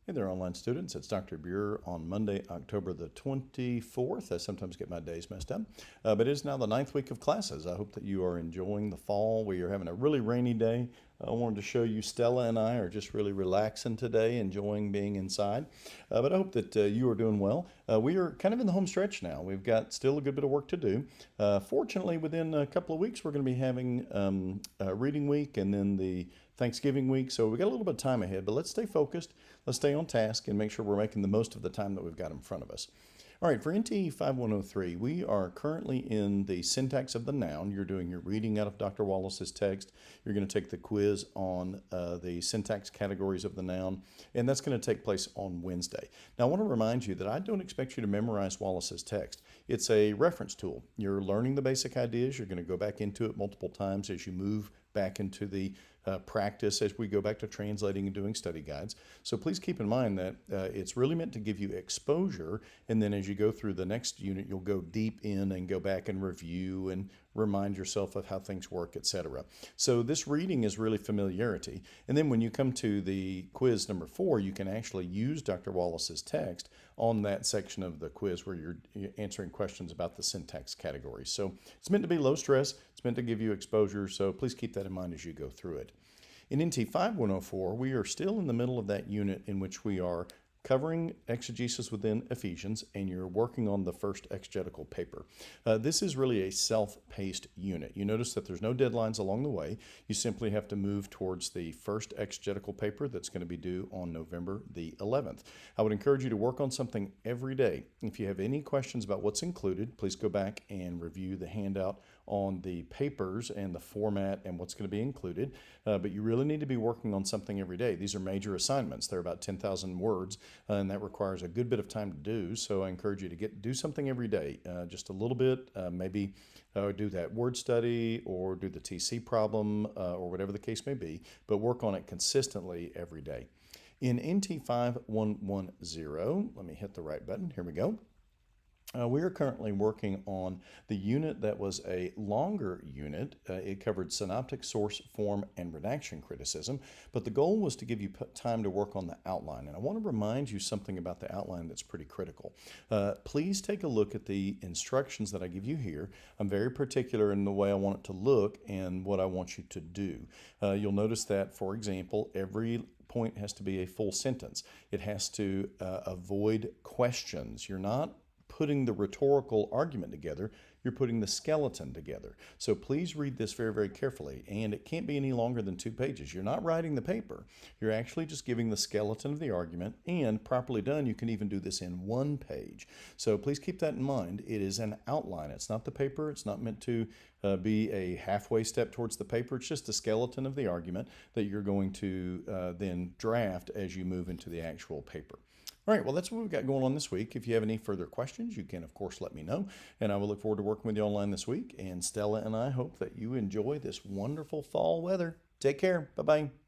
Hey there, online students. It's Dr. Buer on Monday, October the 24th. I sometimes get my days messed up, but it is now the ninth week of classes. I hope that you are enjoying the fall. We are having a really rainy day. I wanted to show you Stella and I are just really relaxing today, enjoying being inside. But I hope that you are doing well. We are kind of in the home stretch now. We've got still a good bit of work to do. Fortunately, within a couple of weeks, we're going to be having reading week and then the Thanksgiving week. So we got a little bit of time ahead, but let's stay focused. Let's stay on task and make sure we're making the most of the time that we've got in front of us. All right, for NTE 5103, we are currently in the syntax of the noun. You're doing your reading out of Dr. Wallace's text. You're going to take the quiz on the syntax categories of the noun, and that's going to take place on Wednesday. Now, I want to remind you that I don't expect you to memorize Wallace's text. It's a reference tool. You're learning the basic ideas. You're going to go back into it multiple times as you move back into the practice as we go back to translating and doing study guides. So please keep in mind that it's really meant to give you exposure, and then as you go through the next unit, you'll go deep in and go back and review and remind yourself of how things work, etc. So this reading is really familiarity. And then when you come to the quiz number 4, you can actually use Dr. Wallace's text on that section of the quiz where you're answering questions about the syntax categories. So it's meant to be low stress. It's meant to give you exposure. So please keep that in mind as you go through it. In NT 5104, we are still in the middle of that unit in which we are covering exegesis within Ephesians, and you're working on the first exegetical paper. This is really a self-paced unit. You notice that there's no deadlines along the way. You simply have to move towards the first exegetical paper that's going to be due on November the 11th. I would encourage you to work on something every day. If you have any questions about what's included, please go back and review the handout on the papers and the format and what's going to be included. But you really need to be working on something every day. These are major assignments. They're about 10,000 words, and that requires a good bit of time to do. So I encourage you to do something every day, just a little bit, maybe do that word study or do the TC problem or whatever the case may be, but work on it consistently every day. In NT 5110, let me hit the right button. Here we go. We are currently working on the unit that was a longer unit. It covered synoptic, source, form, and redaction criticism, but the goal was to give you time to work on the outline. And I want to remind you something about the outline that's pretty critical. Please take a look at the instructions that I give you here. I'm very particular in the way I want it to look and what I want you to do. You'll notice that, for example, every point has to be a full sentence. It has to avoid questions. You're not putting the rhetorical argument together, you're putting the skeleton together. So please read this very, very carefully, and it can't be any longer than 2 pages. You're not writing the paper. You're actually just giving the skeleton of the argument, and properly done, you can even do this in 1 page. So please keep that in mind. It is an outline. It's not the paper. It's not meant to be a halfway step towards the paper. It's just a skeleton of the argument that you're going to then draft as you move into the actual paper. All right, well, that's what we've got going on this week. If you have any further questions, you can, of course, let me know. And I will look forward to working with you online this week. And Stella and I hope that you enjoy this wonderful fall weather. Take care. Bye-bye.